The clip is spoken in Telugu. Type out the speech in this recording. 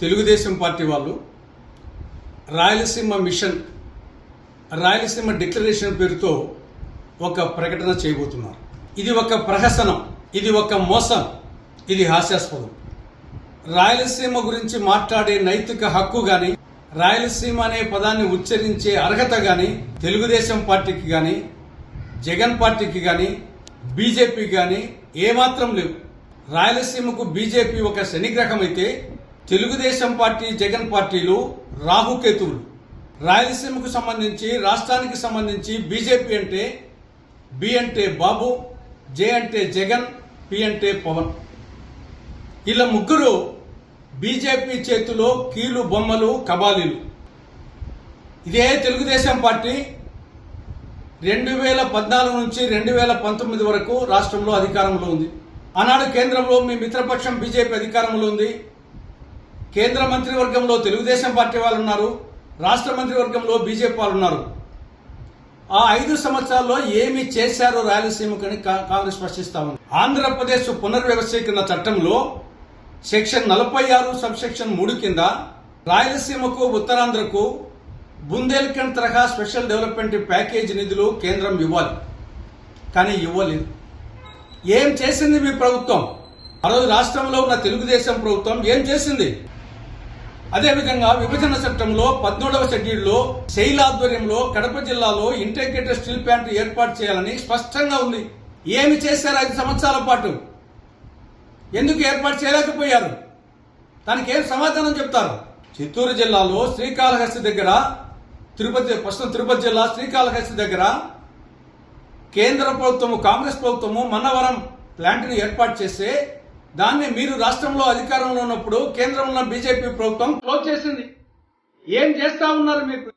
తెలుగుదేశం పార్టీ వాళ్ళు రాయలసీమ మిషన్, రాయలసీమ డిక్లరేషన్ పేరుతో ఒక ప్రకటన చేయబోతున్నారు. ఇది ఒక ప్రహసనం, ఇది ఒక మోసం, ఇది హాస్యాస్పదం. రాయలసీమ గురించి మాట్లాడే నైతిక హక్కు కానీ, రాయలసీమ అనే పదాన్ని ఉచ్చరించే అర్హత కానీ తెలుగుదేశం పార్టీకి కానీ, జగన్ పార్టీకి కానీ, బీజేపీకి కానీ ఏమాత్రం లేవు. రాయలసీమకు బీజేపీ ఒక శనిగ్రహం అయితే తెలుగుదేశం పార్టీ, జగన్ పార్టీలు రాహుకేతువులు. రాయలసీమకు సంబంధించి, రాష్ట్రానికి సంబంధించి బీజేపీ అంటే బి అంటే బాబు, జే అంటే జగన్, పి అంటే పవన్. ఇలా ముగ్గురు బీజేపీ చేతిలో కీలు బొమ్మలు, కబాలీలు. ఇదే తెలుగుదేశం పార్టీ 2014 నుంచి 2019 వరకు రాష్ట్రంలో అధికారంలో ఉంది. ఆనాడు కేంద్రంలో మీ మిత్రపక్షం బీజేపీ అధికారంలో ఉంది. కేంద్ర మంత్రివర్గంలో తెలుగుదేశం పార్టీ వాళ్ళు ఉన్నారు, రాష్ట్ర మంత్రివర్గంలో బీజేపీ వాళ్ళు ఉన్నారు. ఆ 5 సంవత్సరాల్లో ఏమి చేశారో రాయలసీమకని కాంగ్రెస్ ప్రశ్నిస్తా ఉంది. ఆంధ్రప్రదేశ్ పునర్వ్యవస్థీకరణ చట్టంలో సెక్షన్ 46 సబ్సెక్షన్ 3 కింద రాయలసీమకు, ఉత్తరాంధ్రకు బుందేల్ఖండ్ తరహా స్పెషల్ డెవలప్మెంట్ ప్యాకేజ్ నిధులు కేంద్రం ఇవ్వాలి, కానీ ఇవ్వలేదు. ఏం చేసింది మీ ప్రభుత్వం? ఆ రోజు రాష్ట్రంలో ఉన్న తెలుగుదేశం ప్రభుత్వం ఏం చేసింది? అదేవిధంగా విభజన చట్టంలో 17వ షెడ్యూల్లో శైల ఆధ్వర్యంలో కడప జిల్లాలో ఇంటిగ్రేటెడ్ స్టీల్ ప్లాంట్ ఏర్పాటు చేయాలని స్పష్టంగా ఉంది. ఏమి చేశారు 5 సంవత్సరాల పాటు? ఎందుకు ఏర్పాటు చేయలేకపోయారు? దానికి ఏం సమాధానం చెప్తారు? చిత్తూరు జిల్లాలో శ్రీకాళహస్తి దగ్గర, ప్రస్తుతం తిరుపతి జిల్లా శ్రీకాళహస్తి దగ్గర కేంద్ర ప్రభుత్వము, కాంగ్రెస్ ప్రభుత్వము మన్నవరం ప్లాంట్ని ఏర్పాటు చేస్తే దాన్ని మీరు రాష్ట్రంలో అధికారంలో ఉన్నప్పుడు కేంద్రంలో ఉన్న బీజేపీ ప్రభుత్వం క్లోజ్ చేసింది. ఏం చేస్తా ఉన్నారు మీరు?